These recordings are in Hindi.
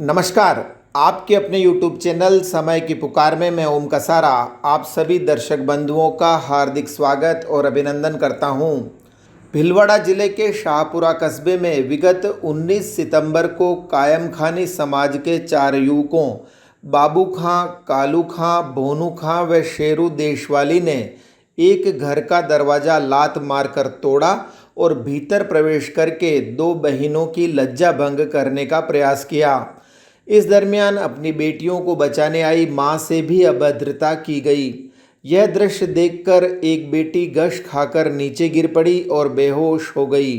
नमस्कार। आपके अपने YouTube चैनल समय की पुकार में मैं ओम कसारा आप सभी दर्शक बंधुओं का हार्दिक स्वागत और अभिनंदन करता हूं। भीलवाड़ा जिले के शाहपुरा कस्बे में विगत 19 सितंबर को कायम खानी समाज के 4 युवकों बाबू खां, कालू खां, भोनू खां व शेरू देशवाली ने एक घर का दरवाज़ा लात मारकर तोड़ा और भीतर प्रवेश करके 2 बहनों की लज्जा भंग करने का प्रयास किया। इस दरमियान अपनी बेटियों को बचाने आई मां से भी अभद्रता की गई। यह दृश्य देखकर एक बेटी गश खाकर नीचे गिर पड़ी और बेहोश हो गई।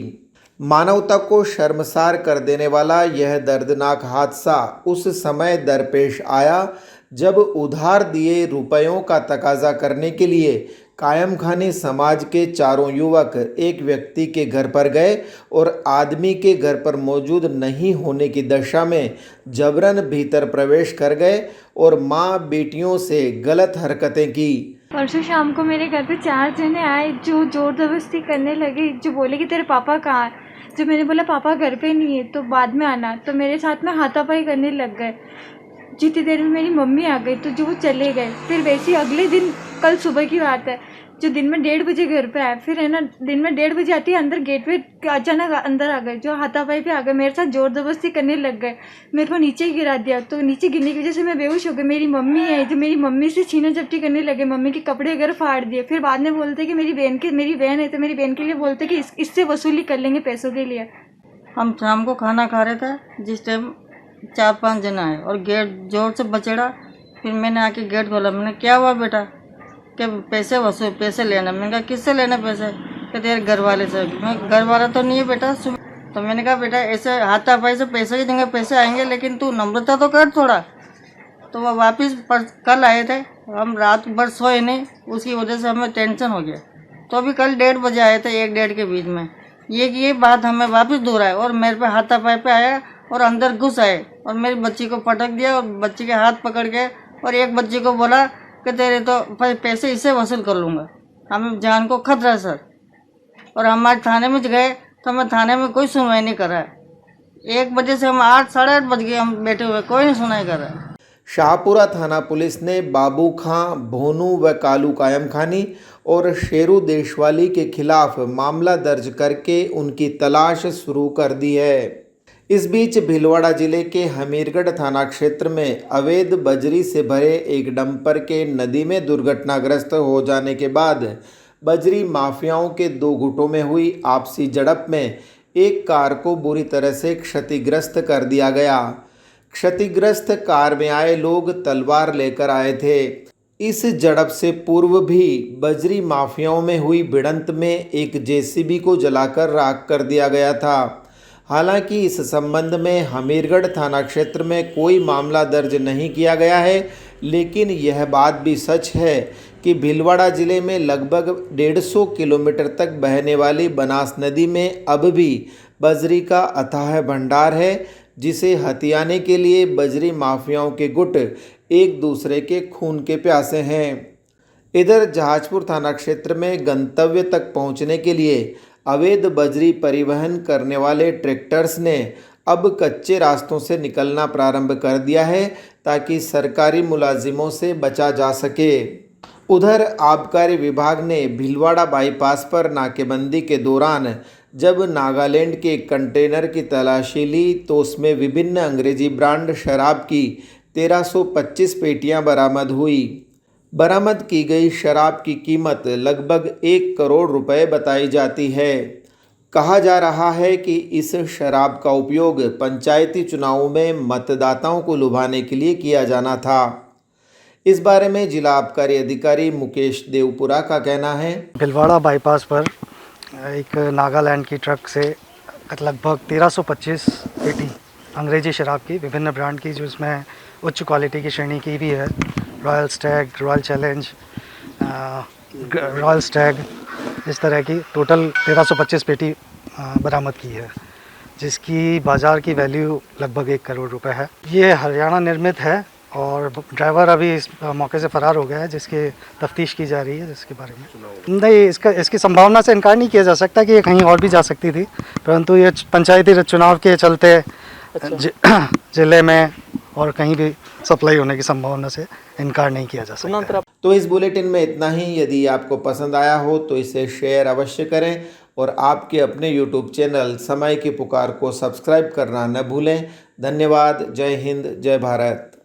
मानवता को शर्मसार कर देने वाला यह दर्दनाक हादसा उस समय दरपेश आया जब उधार दिए रुपयों का तकाजा करने के लिए कायम खानी समाज के 4 युवक एक व्यक्ति के घर पर गए और आदमी के घर पर मौजूद नहीं होने की दशा में जबरन भीतर प्रवेश कर गए और मां बेटियों से गलत हरकतें की। परसों शाम को मेरे घर पे 4 जने आए जो जोर जबरदस्ती करने लगे, जो बोले कि तेरे पापा कहाँ है। जब मैंने बोला पापा घर पे नहीं है तो बाद में आना, तो मेरे साथ में हाथापाई करने लग गए। जितनी देर में मेरी मम्मी आ गई तो जो वो चले गए। फिर वैसे ही अगले दिन, कल सुबह की बात है, जो दिन में 1:30 बजे घर पे आए, फिर है ना दिन में 1:30 बजे आती है, अंदर गेट पे अचानक अंदर आ गए, जो हाथापाई पे आ गए, मेरे साथ जोर जबरदस्ती करने लग गए। मेरे को नीचे गिरा दिया, तो नीचे गिरने की वजह से मैं बेहोश हो गई। मेरी मम्मी है जो मेरी मम्मी से छीना झपटी करने लगे, मम्मी के कपड़े वगैरह फाड़ दिए। फिर बाद में बोलते कि मेरी बहन है, तो मेरी बहन के लिए बोलते कि इससे वसूली कर लेंगे पैसों के लिए। हम शाम को खाना खा रहे थे, जिस टाइम 4-5 जन आए और गेट जोर से बचेड़ा। फिर मैंने आके गेट खोला। मैंने क्या हुआ बेटा, कि पैसे लेना। मैंने कहा किससे लेना पैसे, कि तेरे घर वाले से। मैं घर वाला तो नहीं है बेटा। तो मैंने कहा बेटा ऐसे हाथापाई से पैसे की जगह पैसे आएंगे, लेकिन तू नम्रता तो कर थोड़ा। तो वह वापस कल आए थे, हम रात भर सोए नहीं, उसकी वजह से हमें टेंशन हो गया। तो अभी कल 1:30 बजे आए थे, 1-1:30 के बीच में ये बात हमें वापस दोहराए और मेरे पे हाथापाई पे आया और अंदर घुस आए और मेरी बच्ची को पटक दिया और बच्ची के हाथ पकड़ के और एक बच्ची को बोला कि तेरे तो पैसे इससे वसूल कर लूँगा। हमें जान को खतरा है सर। और हमारे थाने में गए तो हमें थाने में कोई सुनवाई नहीं कर रहा है। 1 बजे से हम 8, साढ़े 8 बज गए हम बैठे हुए, कोई नहीं सुनवाई कर रहा है। शाहपुरा थाना पुलिस ने बाबू खां, भोनू व कालू कायम खानी और शेरू देशवाली के खिलाफ मामला दर्ज करके उनकी तलाश शुरू कर दी है। इस बीच भीलवाड़ा जिले के हमीरगढ़ थाना क्षेत्र में अवैध बजरी से भरे एक डंपर के नदी में दुर्घटनाग्रस्त हो जाने के बाद बजरी माफियाओं के 2 गुटों में हुई आपसी झड़प में एक कार को बुरी तरह से क्षतिग्रस्त कर दिया गया। क्षतिग्रस्त कार में आए लोग तलवार लेकर आए थे। इस झड़प से पूर्व भी बजरी माफियाओं में हुई भिड़ंत में एक जेसीबी को जलाकर राख कर दिया गया था। हालांकि इस संबंध में हमीरगढ़ थाना क्षेत्र में कोई मामला दर्ज नहीं किया गया है, लेकिन यह बात भी सच है कि भीलवाड़ा जिले में लगभग 150 किलोमीटर तक बहने वाली बनास नदी में अब भी बजरी का अथाह भंडार है, जिसे हथियाने के लिए बजरी माफियाओं के गुट एक दूसरे के खून के प्यासे हैं। इधर जहाजपुर थाना क्षेत्र में गंतव्य तक पहुंचने के लिए अवैध बजरी परिवहन करने वाले ट्रैक्टर्स ने अब कच्चे रास्तों से निकलना प्रारंभ कर दिया है, ताकि सरकारी मुलाजिमों से बचा जा सके। उधर आबकारी विभाग ने भीलवाड़ा बाईपास पर नाकेबंदी के दौरान जब नागालैंड के कंटेनर की तलाशी ली तो उसमें विभिन्न अंग्रेजी ब्रांड शराब की 1325 पेटियां बरामद हुई। बरामद की गई शराब की कीमत लगभग 1 करोड़ रुपए बताई जाती है। कहा जा रहा है कि इस शराब का उपयोग पंचायती चुनावों में मतदाताओं को लुभाने के लिए किया जाना था। इस बारे में जिला आबकारी अधिकारी मुकेश देवपुरा का कहना है, भीलवाड़ा बाईपास पर एक नागालैंड की ट्रक से लगभग 1325 पेटी अंग्रेजी शराब की विभिन्न ब्रांड की, जो इसमें उच्च क्वालिटी की श्रेणी की भी है, royal Stag, royal challenge, royal Stag, इस तरह की टोटल 1325 पेटी बरामद की है, जिसकी बाज़ार की वैल्यू लगभग 1 करोड़ रुपए है। ये हरियाणा निर्मित है और ड्राइवर अभी इस मौके से फरार हो गया है, जिसकी तफ्तीश की जा रही है। जिसके बारे में नहीं, इसकी संभावना से इनकार नहीं किया जा सकता कि ये कहीं और भी जा सकती थी, परंतु ये पंचायती चुनाव के चलते जिले में और कहीं भी सप्लाई होने की संभावना से इनकार नहीं किया जा सकता है। तो इस बुलेटिन में इतना ही। यदि आपको पसंद आया हो तो इसे शेयर अवश्य करें और आपके अपने यूट्यूब चैनल समय की पुकार को सब्सक्राइब करना न भूलें। धन्यवाद। जय हिंद, जय भारत।